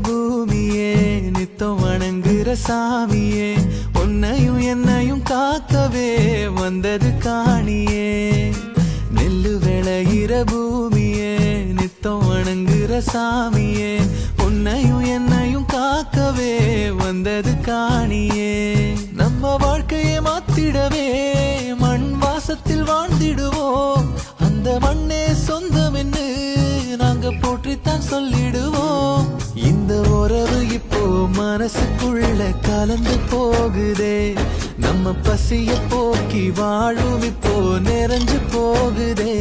பூமியே நித்தம் வணங்குற சாமியே உன்னையும் என்னையும் காக்கவே வந்தது காணியே நெல்லு விளையிற பூமியே நித்தம் வணங்குற சாமியே உன்னையும் என்னையும் காக்கவே வந்தது காணியே நம்ம வாழ்க்கையை மாத்திடவே மண் வாசத்தில் வாழ்ந்திடுவோம் அந்த மண்ணே சொந்தம் என்று நாங்க போற்றித்தான் சொல்லிடுவோம் இந்த உறவு இப்போ மனசுக்குள்ள கலந்து போகுதே நம்ம பசிய போக்கி வாழும் இப்போ நிறைஞ்சு போகுதே